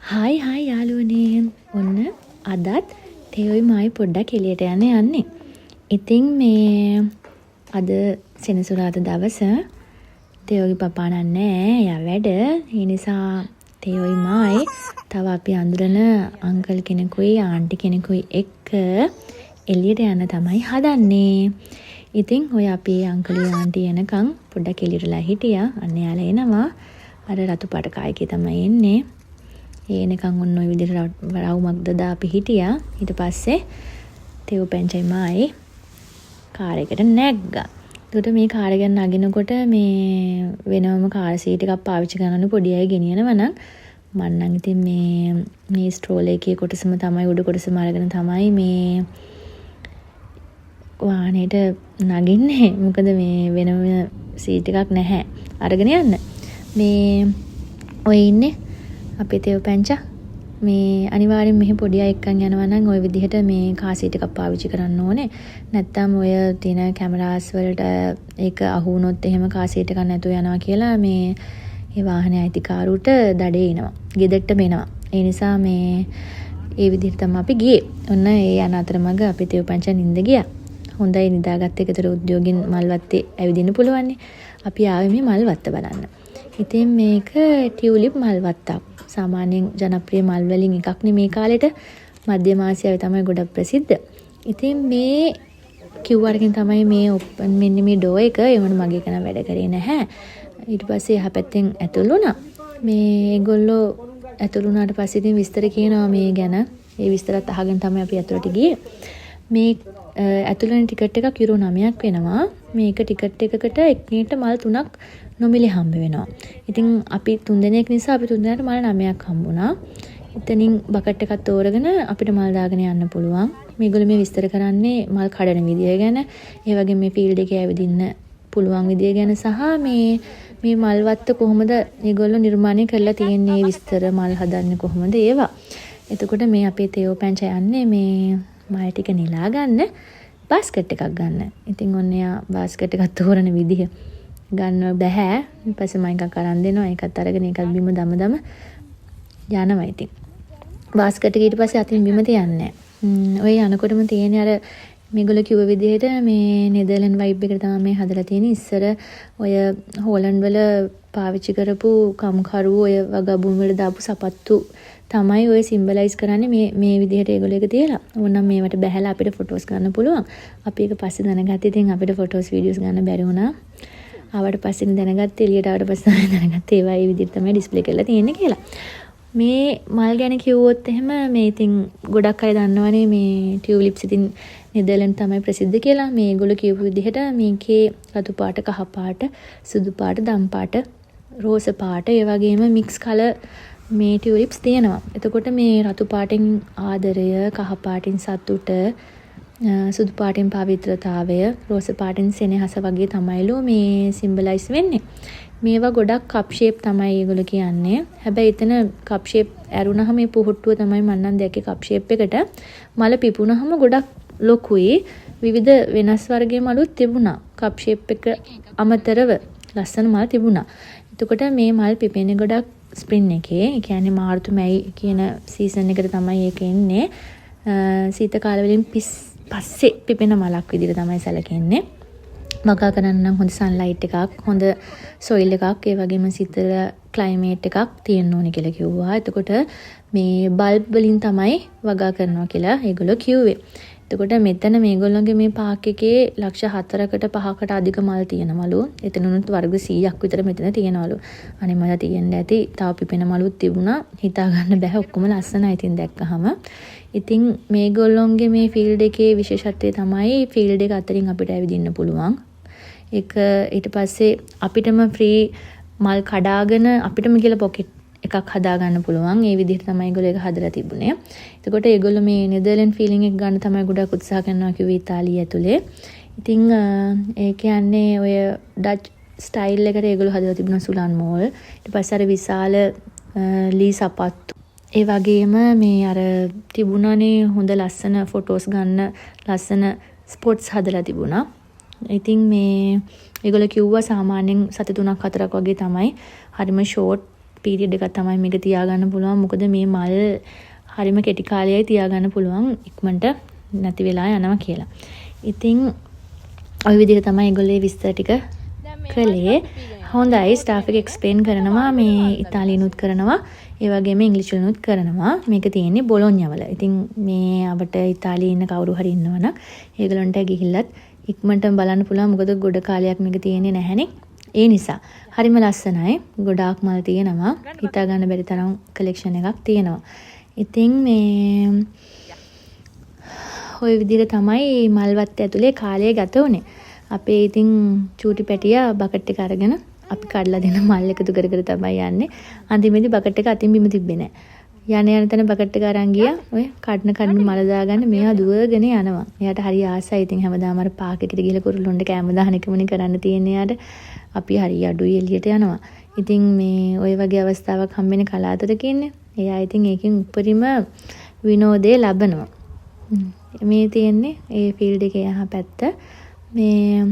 Hi යාළුවනේ. ඔන්න අදත් තේයෝයි මායි පොඩ්ඩක් එළියට යන්නේ. ඉතින් මේ අද සෙනසුරාදා දවස තේයෝගේ පපා නෑ. එයා වැඩ. ඒ නිසා තේයෝයි මායි තව අපි අඳුරන අංකල් කෙනෙකුයි ආන්ටි කෙනෙකුයි එක්ක එළියට යන්න තමයි හදන්නේ. ඉතින් ඔය අපි අංකලි ආන්ටි එනකන් පොඩ්ඩක් එළියටලා හිටියා. අන්න යාලා එනවා. අර රතු පාට කායිකේ තමයි එන්නේ. ඒනකන් ඔන්න ඔය විදිහට රවුමක් දදා අපි හිටියා. ඊට පස්සේ තෙව් පැංචයි මායි කාර් එකට නැග්ගා. ඒකට මේ කාර් එක නගිනකොට මේ වෙනම කාර් සීට් එකක් පාවිච්චි කරන්න පොඩි අය ගෙනියනවා නම් මම නම් ඉතින් මේ ස්ට්‍රෝල් එකේ කොටසම තමයි උඩ කොටසම අරගෙන තමයි මේ වාහනේට නගින්නේ. මොකද මේ වෙනම සීට් එකක් නැහැ අරගෙන යන්න. මේ ඔය ඉන්නේ අපේ තේව පැංචා. මේ අනිවාර්යෙන් මෙහි පොඩි අය එක්කන් යනවා නම් ওই විදිහට මේ කාර් සීට් එකක් පාවිච්චි කරන්න ඕනේ. නැත්තම් ඔය තියෙන කැමරාස් වලට ඒක අහු වුණොත් එහෙම කාර් සීට් එකක් නැතුව යනවා කියලා මේ ඒ වාහනේ අයිතිකාරුට දඩේ එනවා. ගෙදරට මෙනවා. ඒ නිසා මේ ඒ විදිහට තමයි අපි ගියේ. ඔන්න ඒ යන අතරමඟ අපේ තේව පැංචා නිින්ද ගියා. හොඳයි නිදාගත්ත එකතර උද්‍යෝගින් මල්වත්තේ ඇවිදින්න පුළුවන් නේ. අපි ආවේ මේ මල්වත්ත බලන්න. ඉතින් මේක ටියුලිප් මල්වත්තක්. සාමාන්‍යයෙන් ජනප්‍රිය මල් වලින් එකක් නේ මේ කාලෙට. මධ්‍යම ආසියාවේ තමයි ගොඩක් ප්‍රසිද්ධ. ඉතින් මේ QR එකෙන් තමයි මේ මෙන්න මේ ඩෝ එක එවන මගේ කෙනා වැඩ කරේ නැහැ. ඊට පස්සේ එහා පැත්තෙන් ඇතුල් වුණා. මේ ඒගොල්ලෝ ඇතුල් වුණාට පස්සේ ඉතින් විස්තර කියනවා මේ ගැන. ඒ විස්තරත් අහගෙන තමයි අපි ඇතුළට ගියේ. මේ ඇතුළේ ටිකට් එකක් යුරෝ 9ක් වෙනවා. මේක ටිකට් එකකට එක්කෙනෙක්ට මල් 3ක් නොමිලේ හම්බ වෙනවා. ඉතින් අපි 3 දෙනෙක් නිසා අපි 3 දෙනාට මල් 9ක් හම්බුණා. එතනින් බකට් එකක් තෝරගෙන අපිට මල් දාගෙන යන්න පුළුවන්. මේගොල්ලෝ මේ විස්තර කරන්නේ මල් කඩන විදිය ගැන, ඒ වගේ මේ ෆීල්ඩ් එකේ ඇවිදින්න පුළුවන් විදිය ගැන සහ මේ මල් වත්ත කොහොමද මේගොල්ලෝ නිර්මාණය කරලා තියෙන්නේ විස්තර මල් හදන්නේ කොහොමද ඒවා. එතකොට මේ අපේ තේෝ පැංචා යන්නේ මේ මල් ටික නෙලා ගන්න බාස්කට් එකක් ගන්න. ඉතින් ඔන්න යා බාස්කට් එකක් තෝරන විදිහ ගන්න බෑ. ඊපස්සේ මම එකක් අරන් දෙනවා. ඒකත් අරගෙන ඒකත් බිම දම යනවා ඉතින්. බාස්කට් එක ඊට පස්සේ අතින් බිම තියන්නේ නැහැ. ඔය යනකොටම තියෙන්නේ අර මේගොල්ලෝ කිව්ව විදිහට මේ නෙදර්ලන්ඩ් වයිබ් එකට තමයි මේ හදලා තියෙන්නේ. ඉස්සර ඔය හෝලන්ඩ් වල පාවිච්චි කරපු කම්කරු ඔය වගබුන් වල දාපු සපත්තු තමයි ඔය සිම්බලයිස් කරන්නේ මේ විදිහට ඒගොල්ලෝ එක තියලා. ඕනනම් මේවට බැහැලා අපිට ෆොටෝස් ගන්න පුළුවන්. අපි ඒක පස්සේ දැනගත්තා. ඉතින් අපිට ෆොටෝස් වීඩියෝස් ගන්න බැරි වුණා. ආවට පස්සේ දැනගත්තේ එළියට ආවට පස්සේ තමයි දැනගත්තේ ඒවා ඒ විදිහට තමයි ඩිස්ප්ලේ කරලා තියෙන්නේ කියලා. මේ මල් ගැන කිව්වොත් එහෙම මේ ඉතින් ගොඩක් අය දන්නවනේ මේ ටියුලිප්ස් ඉතින් නෙදර්ලන්ඩ් තමයි ප්‍රසිද්ධ කියලා. මේගොල්ලෝ කියපු විදිහට මේකේ රතු පාට, කහ පාට, සුදු පාට, දම් පාට, රෝස පාට, ඒ වගේම මික්ස් කලර් මේ ටියුලිප්ස් තියෙනවා. එතකොට මේ රතු පාටෙන් ආදරය, කහ පාටින් සතුට, සුදු පාටින් පවිත්‍රතාවය, රෝස පාටින් සෙනෙහස වගේ තමයිලු මේ සිම්බලයිස් වෙන්නේ. මේවා ගොඩක් කප් ෂේප් තමයි ඒගොල්ලෝ කියන්නේ. හැබැයි එතන කප් ෂේප් ඇරුණාම මේ පුහුට්ටුව තමයි මම නම් දැක්කේ කප් ෂේප් එකට. මල පිපුණාම ගොඩක් ලොකුයි. විවිධ වෙනස් වර්ගයේ මලුත් තිබුණා. කප් ෂේප් එක අමතරව ලස්සන මල් තිබුණා. එතකොට මේ මල් පිපෙන්නේ ගොඩක් ස්ප්‍රින් එකේ. ඒ කියන්නේ මාර්තු මැයි කියන සීසන් එකට තමයි ඒක එන්නේ. සීත කාල වලින් පස්සේ පිපෙන මලක් විදිහට තමයි සැලකෙන්නේ. වගා කරන්න නම් හොඳ සන්ලයිට් එකක්, හොඳ සොයිල් එකක්, ඒ වගේම සීතල ක්ලයිමේට් එකක් තියෙන්න ඕනේ කියලා කිව්වා. එතකොට මේ බල්බ් වලින් තමයි වගා කරනවා කියලා ඒගොල්ලෝ කිව්වේ. එතකොට මෙතන මේගොල්ලෝගේ මේ පාක් එකේ ලක්ෂ 4කට 5කට අධික මල් තියෙනවලු. එතනුනුත් වර්ග 100ක් විතර මෙතන තියෙනවලු. අනේ මට තියෙන්න ඇති. තව පිපෙන මලුත් තිබුණා. හිතා ගන්න බෑ. ඔක්කොම ලස්සනයි ඉතින් දැක්කහම. ඉතින් මේගොල්ලෝගේ මේ ෆීල්ඩ් එකේ විශේෂත්වය තමයි ෆීල්ඩ් එක අතරින් අපිට ඇවිදින්න පුළුවන්. ඒක ඊට පස්සේ අපිටම ෆ්‍රී මල් කඩාගෙන අපිටම කියලා පොකට් එකක් හදා ගන්න පුළුවන්. ඒ විදිහට තමයි ඒගොල්ලෝ ඒක හදලා තිබුණේ. එතකොට ඒගොල්ලෝ මේ නෙදර්ලන්ඩ් ෆීලිං එක ගන්න තමයි ගොඩක් උත්සාහ කරනවා කිව්වේ ඉතාලිය ඇතුලේ. ඉතින් ඒ කියන්නේ ඔය ඩච් ස්ටයිල් එකට ඒගොල්ලෝ හදලා තිබුණා සුලන් මෝල්. ඊට පස්සේ අර විශාල ලී සපත්තු. ඒ වගේම මේ අර තිබුණානේ හොඳ ලස්සන ෆොටෝස් ගන්න ලස්සන ස්පොට්ස් හදලා තිබුණා. ඉතින් මේ ඒගොල්ලෝ කිව්වා සාමාන්‍යයෙන් සති 3ක් 4ක් වගේ තමයි. හරිම ෂෝට් පීරියඩ් එකක් තමයි මේක තියාගන්න පුළුවන්. මොකද මේ මල් හරිම කෙටි කාලයයි තියාගන්න පුළුවන් ඉක්මනට නැති වෙලා යනවා කියලා. ඉතින් ওই විදිහට තමයි ඒගොල්ලෝ විස්තර ටික කළේ. හොඳයි ස්ටාෆ් එක එක්ස්ප්ලেইন කරනවා මේ ඉතාලියනුත් කරනවා ඒ වගේම ඉංග්‍රීසිනුත් කරනවා. මේක තියෙන්නේ බොලොඤ්ඤා වල. ඉතින් මේ අපිට ඉතාලියේ ඉන්න කවුරු හරි ඉන්නවනම් ඒගොල්ලන්ට ගිහිල්ලත් ඉක්මනට බලන්න පුළුවන්. මොකද ගොඩ කාලයක් මේක තියෙන්නේ නැහැනේ. ඒ නිසා හරිම ලස්සනයි. ගොඩාක් මල් තියෙනවා. හිතා ගන්න බැරි තරම් කලෙක්ෂන් එකක් තියෙනවා. ඉතින් මේ ওই විදිහට තමයි මල්වත් ඇතුලේ කාලය ගත වුනේ. අපේ ඉතින් චූටි පැටියා බකට් එක අරගෙන අපි කඩලා දෙන මල් එකතු කර කර තමයි යන්නේ. අන්තිමේදී බකට් එක අතින් බිම තිබ්බේ නැහැ. යන තැන බකට් එක අරන් ගියා. ඔය කඩන මල දාගන්න මෙයා දුවගෙන යනවා. එයාට හරි ආසයි. ඉතින් හැමදාම අර පාක් එකට ගිහලා කුරුල්ලොන්ට කැම දාන එකමනේ කරන්න තියෙන්නේ යාට. අපි හරි අඩුයි එළියට යනවා. ඉතින් මේ ওই වගේ අවස්ථාවක් හම්බෙන්නේ කලාතුරකින් ඉන්නේ. එයා ඉතින් ඒකෙන් උපරිම විනෝදේ ලබනවා. මේ තියෙන්නේ ඒ ෆීල්ඩ් එකේ යහ පැත්ත. මේ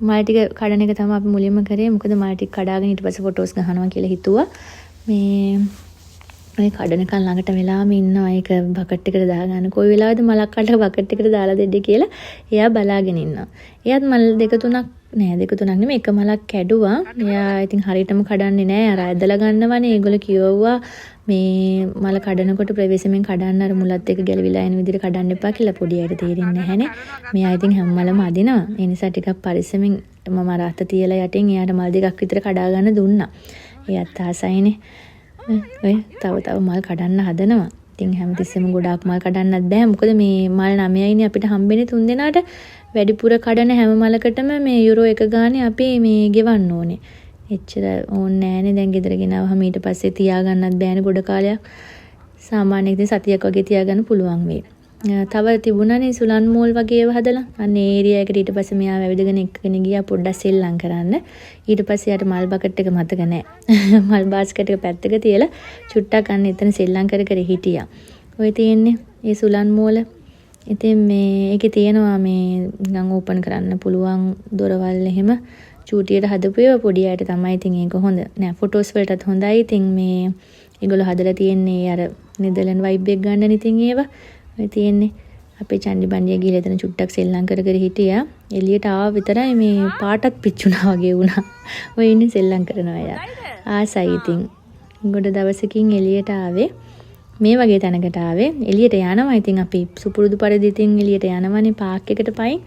මල් ටික කඩන එක තමයි අපි මුලින්ම කරේ. මොකද මල් ටික කඩාගෙන ඊට පස්සේ ෆොටෝස් ගහනවා කියලා හිතුවා. මේ ඔය කඩනකන් ළඟට වෙලාම ඉන්නවා. ඒක බකට් එකට දාගන්න. කොයි වෙලාවද මලක් කඩලා බකට් එකට දාලා දෙන්නේ කියලා එයා බලාගෙන ඉන්නවා. එයාත් මල් දෙක තුනක් නෙමෙයි එක මලක් කැඩුවා. එයා ඉතින් හරියටම කඩන්නේ නැහැ. අර ඇදලා ගන්නවනේ. ඒගොල්ලෝ කිව්වා මේ මල කඩනකොට ප්‍රවේශමෙන් කඩන්න අර මුලත් එක ගැලවිලා යන විදිහට කඩන්න එපා කියලා. පොඩි අයට තේරෙන්නේ නැහැනේ. මෙයා ඉතින් හැම මලම අදිනවා. ඒ නිසා ටිකක් පරිස්සමෙන් මම අර අත තියලා යටින් එයාට මල් දෙකක් විතර කඩා ගන්න දුන්නා. එයාත් ආසයිනේ. ඔය තව මල් කඩන්න හදනවා. ඉතින් හැමතිස්සෙම ගොඩාක් මල් කඩන්නත් බෑ. මොකද මේ මල් 9යිනේ අපිට හම්බෙන්නේ 3 දෙනාට. වැඩිපුර කඩන හැම මලකටම මේ යුරෝ 1 ගානේ අපි මේ ගෙවන්න ඕනේ. එච්චර ඕනේ නෑනේ. දැන් ගෙදර ගෙනාවහම ඊට පස්සේ තියාගන්නත් බෑනේ ගොඩ කාලයක්. සාමාන්‍යයෙන් ඉතින් සතියක් වගේ තියාගන්න පුළුවන් වෙයි. තව තිබුණානේ සුලන් මෝල් වගේ ඒවා හදලා. අන්න ඒ ඒරියා එකට ඊට පස්සේ මෙයා වැවිදගෙන එක්කගෙන ගියා පොඩ්ඩක් සෙල්ලම් කරන්න. ඊට පස්සේ යාට මල් බකට් එක මතක නෑ. මල් බාස්කට් එක පැත්තක තියලා චුට්ටක් අන්න එතන සෙල්ලම් කර කර හිටියා. ඔය තියෙන්නේ ඒ සුලන් මෝල. ඉතින් මේ ඒකේ තියෙනවා මේ නිකන් ඕපන් කරන්න පුළුවන් දොරවල් එහෙම චූටියට හදපු ඒවා. පොඩි අයට තමයි ඉතින් ඒක හොඳ. නෑ ෆොටෝස් වලටත් හොඳයි. ඉතින් මේ ඒගොල්ලෝ හදලා තියෙන්නේ අර නෙදර්ලන්ඩ් වයිබ් එක ගන්න ඉතින් ඒවා. ඔය තියෙන්නේ අපේ චන්ඩි බණ්ඩිය ගිහලා එතන චුට්ටක් සෙල්ලම් කර කර හිටියා. එළියට ආව විතරයි මේ පාටත් පිච්චුණා වගේ වුණා. ඔය ඉන්නේ සෙල්ලම් කරනවා එයා. ආසයි ඉතින්. ගොඩ දවසකින් එළියට ආවේ. මේ වගේ තැනකට ආවේ. එළියට යනවා. ඉතින් අපි සුපුරුදු පරිදි ඉතින් එළියට යනවනේ පාක් එකට පයින්.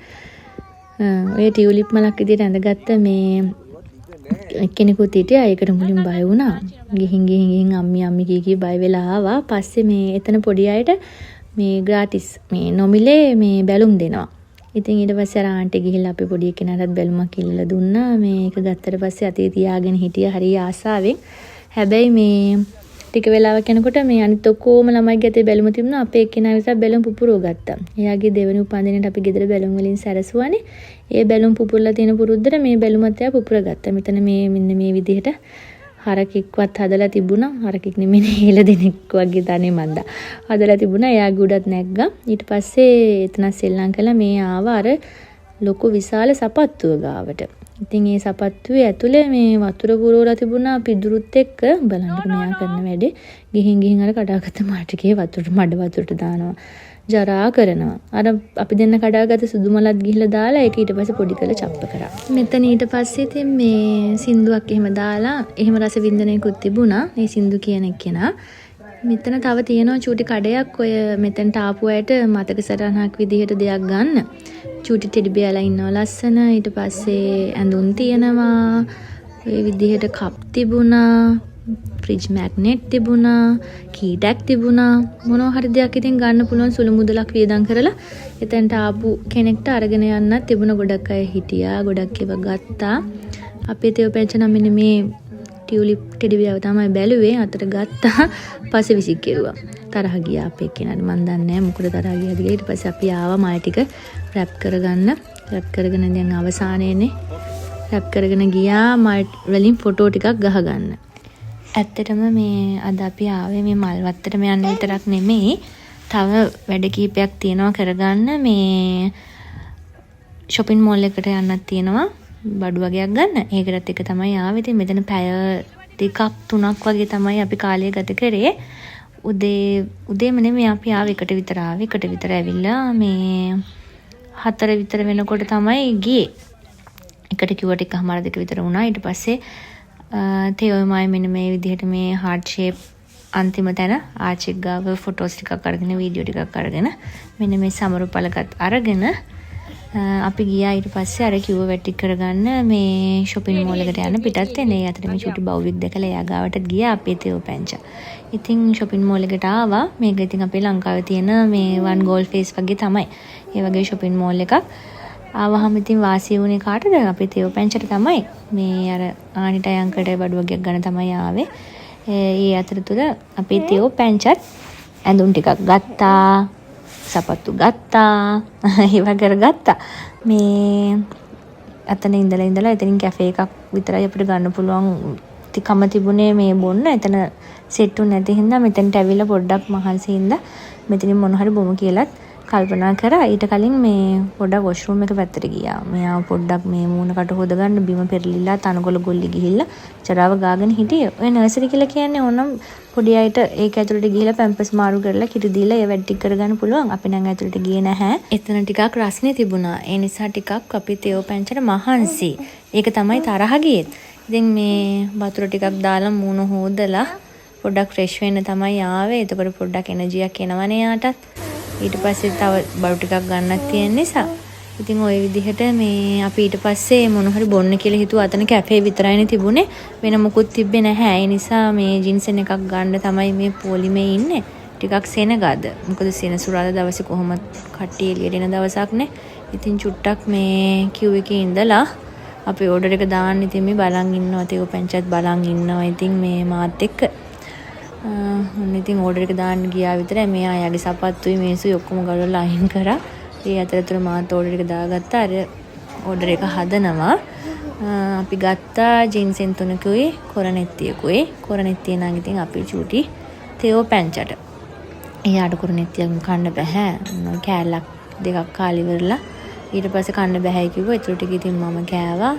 ඔය ටියුලිප් මලක් විදියට ඇඳගත්ත මේ එක්කෙනෙකුත් හිටියා. ඒකට මුලින් බය වුණා. ගිහින් අම්මි කී බය වෙලා ආවා. පස්සේ මේ එතන පොඩි අයට මේ ග්‍රාටිස් මේ නොමිලේ මේ බැලුම් දෙනවා. ඉතින් ඊට පස්සේ අර ආන්ටි ගිහිල්ලා අපි පොඩි කෙනාටත් බැලුමක් ඉල්ලලා දුන්නා. මේක ගත්තට පස්සේ අතේ තියාගෙන හිටියා හරි ආසාවෙන්. හැබැයි මේ ටික වෙලාවක් යනකොට මේ අනිත් ඔක්කොම ළමයි ගැතේ බැලුම තිබුණා. අපේ එක්කෙනා විතර බැලුම් පුපුරව ගත්තා. එයාගේ දෙවෙනි උපන්දිනේට අපි ගෙදර බැලුම් වලින් සැරසුවානේ. ඒ බැලුම් පුපුරලා තියෙන පුරුද්දට මේ බැලුමත් එයා පුපුර ගත්තා. මෙතන මෙන්න මේ විදිහට හරකෙක්වත් හදලා තිබුණා. හරකෙක් නෙමෙයි හෙළ දෙනෙක් වගේ තනේ මන්දා. හදලා තිබුණා. එයාගේ උඩත් නැග්ගා. ඊට පස්සේ එතන සෙල්ලම් කළා. මේ ආව අර ලොකු විශාල සපත්තුව ගාවට. ඉතින් ඒ සපත්තුවේ ඇතුලේ මේ වතුර පුරවලා තිබුණා පිදුරුත් එක්ක. බලන්නකො මෙයා කරන වැඩේ. ගිහින් අර කඩාගත්ත මාටිකේ මඩ වතුරට දානවා. ජරා කරනවා. අර අපි දෙන්න කඩාගත්ත සුදු මලත් ගිහිල්ලා දාලා ඒක ඊට පස්සේ පොඩි කරලා චප්ප කරා. මෙතන ඊට පස්සේ ඉතින් මේ සින්දුවක් එහෙම දාලා එහෙම රස වින්දනයකුත් තිබුණා. මේ සින්දු කියන එක්කෙනා. මෙතන තව තියෙනවා චූටි කඩයක්. ඔය මෙතනට ආපු අයට මතක සටහනක් විදිහට දෙයක් ගන්න. චූටි ටෙඩි බියලා ඉන්නවා ලස්සන. ඊට පස්සේ ඇඳුම් තියෙනවා. ඒ විදිහට කප් තිබුණා. ෆ්‍රිජ් මැග්නට් තිබුණා. කීටැක් තිබුණා. මොනවා හරි දෙයක් ඉතින් ගන්න පුළුවන් සුළු මුදලක් වියදම් කරලා එතනට ආපු කෙනෙක්ට අරගෙන යන්නත් තිබුණ ගොඩක් අය හිටියා. ගොඩක් ඒවා ගත්තා. අපේ තේව පැංචන මෙන්න මේ ටියුලිප් ටෙඩි බියව තමයි බැලුවේ. අතට ගත්තා. පස්සේ විසික් කෙරුවා. තරහ ගියා අපේ කෙනාට. මන් දන්නේ නැහැ මොකද තරහ ගියාද කියලා. ඊට පස්සේ අපි ආවා මල් ටික රැප් කරගන්න. රැප් කරගෙන දැන් අවසානයේනේ රැප් කරගෙන ගියා මල් වලින් ෆොටෝ ටිකක් ගහගන්න. ඇත්තටම මේ අද අපි ආවේ මේ මල් වත්තටම යන්න විතරක් නෙමෙයි. තව වැඩ කීපයක් තියෙනවා කරගන්න. මේ shopping mall එකට යන්නත් තියෙනවා. බඩු වගේක් ගන්න. ඒකටත් එක තමයි ආවේ. ඉතින් මෙතන පැය 2ක් 3ක් වගේ තමයි අපි කාලය ගත කරේ. උදේම නෙමෙයි අපි ආවේ එකට විතර ආවේ. එකට විතර ඇවිල්ලා මේ 4 විතර වෙනකොට තමයි ගියේ. එකට කිව්වට එකමාර 2 විතර වුණා. ඊට පස්සේ තේවමයි මෙන්න මේ විදිහට මේ heart shape අන්තිම තැන ආචෙක් ගාව ෆොටෝස් ටිකක් අරගෙන වීඩියෝ ටිකක් අරගෙන මෙන්න මේ සමරු පළගත් අරගෙන අපි ගියා. ඊට පස්සේ අර කිව්ව වැටි කරගන්න මේ shopping mall එකට යන පිටත් එනේ. අතට මේ චුටි බව්වික් දැකලා එයා ගාවට ගියා අපේ තේව පැංචා. ඉතින් shopping mall එකට ආවා. මේක ඉතින් අපේ ලංකාවේ තියෙන මේ one gold face වගේ තමයි. ඒ වගේ shopping mall එකක්. ආවහම ඉතින් වාසිය වුණේ කාටද? අපේ තේව පැංචට තමයි. මේ අර ආනිට අයංකට බඩුවගයක් ගන්න තමයි ආවේ. ඒ අතරතුර අපේ තේව පැංචත් ඇඳුම් ටිකක් ගත්තා. සපත්තු ගත්තා. ඒවා කරගත්තා. මේ අතන ඉඳලා එතනින් කැෆේ එකක් විතරයි අපිට ගන්න පුළුවන් තිකම තිබුණේ මේ බොන්න. එතන සෙට්ටු නැති හින්දා මෙතනට ඇවිල්ලා පොඩ්ඩක් මහන්සි හින්දා මෙතනින් මොන හරි බොමු කියලාත් කල්පනා කරා. ඊට කලින් මේ පොඩ්ඩක් වොෂ්රූම් එක පැත්තට ගියා. මෙයා පොඩ්ඩක් මේ මූණකට හොද ගන්න බිම පෙරලිලා තනකොළ ගොල්ලි ගිහිල්ලා චරාව ගාගෙන හිටියේ. ඔය නර්සරි කියලා කියන්නේ ඕනම් පොඩි අයට ඒක ඇතුළට ගිහිල්ලා පැම්පස් මාරු කරලා කිරි දීලා ඒ වැඩ ටික කරගන්න පුළුවන්. අපි නම් ඇතුළට ගියේ නැහැ. එතන ටිකක් රස්නේ තිබුණා. ඒ නිසා ටිකක් අපි තේව පැංචට මහන්සි. ඒක තමයි තරහ ගියෙත්. ඉතින් මේ වතුර ටිකක් දාලා මූණ හොදලා පොඩ්ඩක් ෆ්‍රෙෂ් වෙන්න තමයි ආවේ. එතකොට පොඩ්ඩක් එනර්ජියක් එනවනේ යාටත්. ඊට පස්සේ තව බඩු ටිකක් ගන්නක් තියෙන නිසා ඉතින් ওই විදිහට මේ අපි ඊට පස්සේ මොන හරි බොන්න කියලා හිතුවා. අතන කැෆේ විතරයිනේ තිබුණේ. වෙන මොකුත් තිබ්බේ නැහැ. ඒ නිසා මේ ජින්සන් එකක් ගන්න තමයි මේ පොලිමේ ඉන්නේ. ටිකක් සෙනගද. මොකද සෙනසුරාදා දවසේ කොහොමද කට්ටිය එළියට එන දවසක් නේ. ඉතින් චුට්ටක් මේ queue එකේ ඉඳලා අපි ඕඩර් එක දාන්න ඉතින් මේ බලන් ඉන්නවා. තේව පැංචත් බලන් ඉන්නවා. ඉතින් මේ මාත් එක්ක ඉතින් ඕඩර් එක දාන්න ගියා විතරයි. මෙයා යාගේ සපත්තුයි මේසුයි ඔක්කොම ගලවලා අයින් කරා. ඒ අතරතුර මාත් ඕඩර් එක දාගත්තා. අර ඕඩර් එක හදනවා. අපි ගත්තා ජින්සෙන් 3කුයි කොරනෙත්තියකුයි. කොරනෙත්තිය නම් ඉතින් අපි චූටි තේව පැංචට. එයාට කොරනෙත්තියක් කන්න බෑ. කෑල්ලක් දෙකක් කාලි ඉවරලා ඊට පස්සේ කන්න බෑයි කිව්වා. ඒතර ටික ඉතින් මම කෑවා.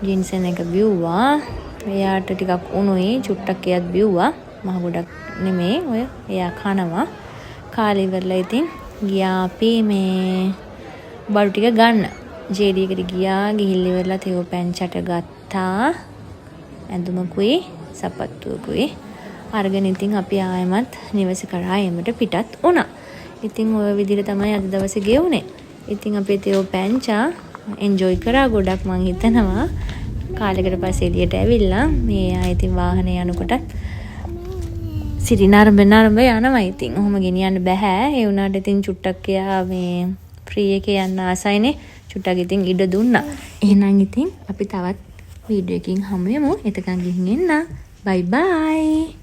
ජින්සෙන් එක බිව්වා. එයාට ටිකක් උණුයි චුට්ටක් එයත් බිව්වා. මහ ගොඩක් නෙමේ. ඔය එයා කනවා. කාලේ ඉවරලා ඉතින් ගියා අපි මේ බඩු ටික ගන්න. JD එකට ගියා. ගිහිල්ලා ඉවරලා තේව පැංචට ගත්තා. ඇඳුමකුයි සපත්තුකුයි අරගෙන ඉතින් අපි ආයෙමත් නිවස කරා එමට පිටත් වුණා. ඉතින් ඔය විදිහට තමයි අද දවසේ ගෙවුනේ. ඉතින් අපේ තේව පැංචා එන්ජොයි කරා ගොඩක් මං හිතනවා. කාලෙකට පස්සේ එළියට ඇවිල්ලා මේ ආයෙ ඉතින් වාහනේ යනකොටත් සිරිනාරඹ යනවා. ඉතින් ඔහොම ගෙනියන්න බෑ. ඒ වුණාට ඉතින් චුට්ටක් එයා මේ ෆ්‍රී එකේ යන්න ආසයිනේ. චුට්ටක් ඉතින් ඉඩ දුන්නා. එහෙනම් ඉතින් අපි තවත් වීඩියෝ එකකින් හමු වෙමු. එතකන් ගිහින් එන්න. බයි බයි.